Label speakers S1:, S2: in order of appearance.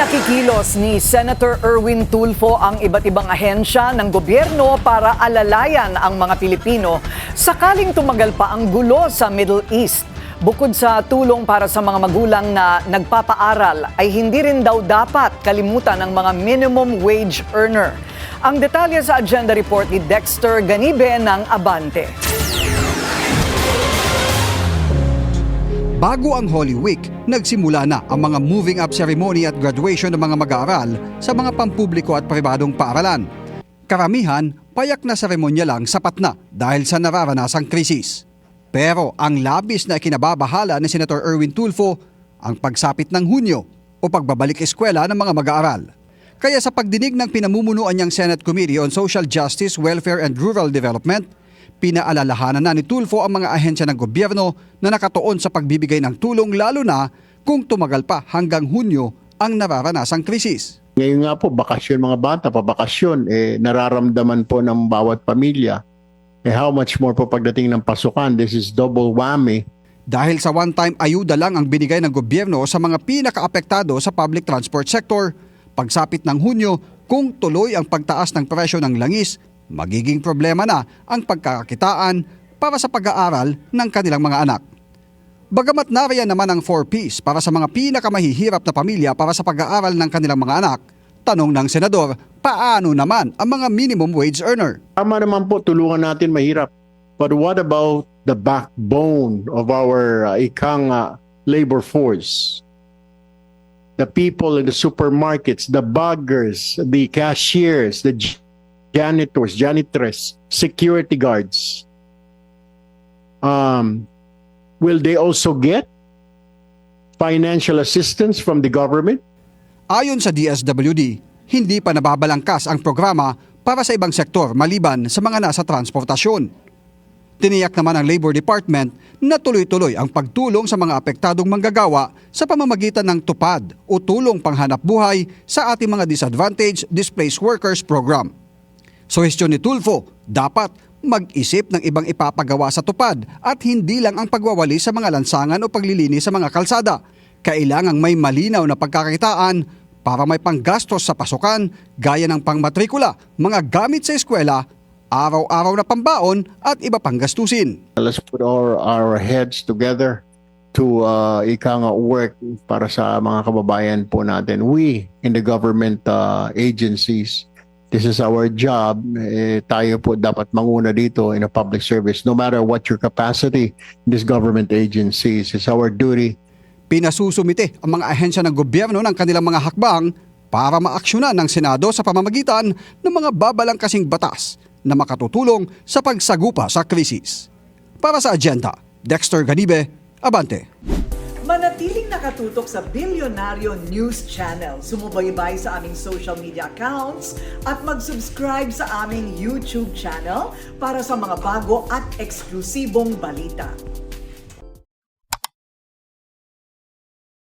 S1: Pinakikilos ni Senator Erwin Tulfo ang iba't ibang ahensya ng gobyerno para alalayan ang mga Pilipino sakaling tumagal pa ang gulo sa Middle East. Bukod sa tulong para sa mga magulang na nagpapaaral, ay hindi rin daw dapat kalimutan ang mga minimum wage earner. Ang detalye sa agenda report ni Dexter Ganibe ng Abante.
S2: Bago ang Holy Week, nagsimula na ang mga moving up ceremony at graduation ng mga mag-aaral sa mga pampubliko at pribadong paaralan. Karamihan, payak na seremonya lang sapat na dahil sa nararanasang krisis. Pero ang labis na kinababahala ni Senator Erwin Tulfo ang pagsapit ng Hunyo o pagbabalik eskwela ng mga mag-aaral. Kaya sa pagdinig ng pinamumunuan niyang Senate Committee on Social Justice, Welfare and Rural Development, pinaalalahanan na ni Tulfo ang mga ahensya ng gobyerno na nakatuon sa pagbibigay ng tulong lalo na kung tumagal pa hanggang Hunyo ang nararanasang krisis.
S3: Ngayon nga po, bakasyon mga bata, pabakasyon, nararamdaman po ng bawat pamilya. How much more po pagdating ng pasukan, this is double whammy.
S2: Dahil sa one-time ayuda lang ang binigay ng gobyerno sa mga pinakaapektado sa public transport sector, pagsapit ng Hunyo, kung tuloy ang pagtaas ng presyo ng langis, magiging problema na ang pagkakakitaan para sa pag-aaral ng kanilang mga anak. Bagamat nariyan naman ang 4Ps para sa mga pinakamahihirap na pamilya para sa pag-aaral ng kanilang mga anak, tanong ng senador, paano naman ang mga minimum wage earner?
S3: Tama naman po, tulungan natin mahirap. But what about the backbone of our labor force? The people in the supermarkets, the baggers, the cashiers, the janitors, janitress, security guards. Will they also get financial assistance from the government?
S2: Ayon sa DSWD, hindi pa nababalangkas ang programa para sa ibang sektor maliban sa mga nasa transportasyon. Tiniyak naman ng Labor Department na tuloy-tuloy ang pagtulong sa mga apektadong manggagawa sa pamamagitan ng tupad o tulong panghanap buhay sa ating mga Disadvantaged Displaced Workers Program. Suhestyon ni Tulfo, dapat mag-isip ng ibang ipapagawa sa tupad at hindi lang ang pagwawali sa mga lansangan o paglilinis sa mga kalsada. Kailangang may malinaw na pagkakakitaan para may panggastos sa pasukan gaya ng pangmatrikula, mga gamit sa eskwela, araw-araw na pambaon at iba pang gastusin.
S3: Let's put our heads together to work para sa mga kababayan po natin. We in the government agencies, this is our job. Tayo po dapat manguna dito in a public service. No matter what your capacity in these government agencies, it's our duty.
S2: Pinasusumite ang mga ahensya ng gobyerno ng kanilang mga hakbang para maaksyonan ng Senado sa pamamagitan ng mga babalangkasing batas na makatutulong sa pagsagupa sa krisis. Para sa agenda, Dexter Ganibe, Abante.
S1: Manatiling nakatutok sa Bilyonaryo News Channel. Sumubaybay sa aming social media accounts at mag-subscribe sa aming YouTube channel para sa mga bago at eksklusibong balita.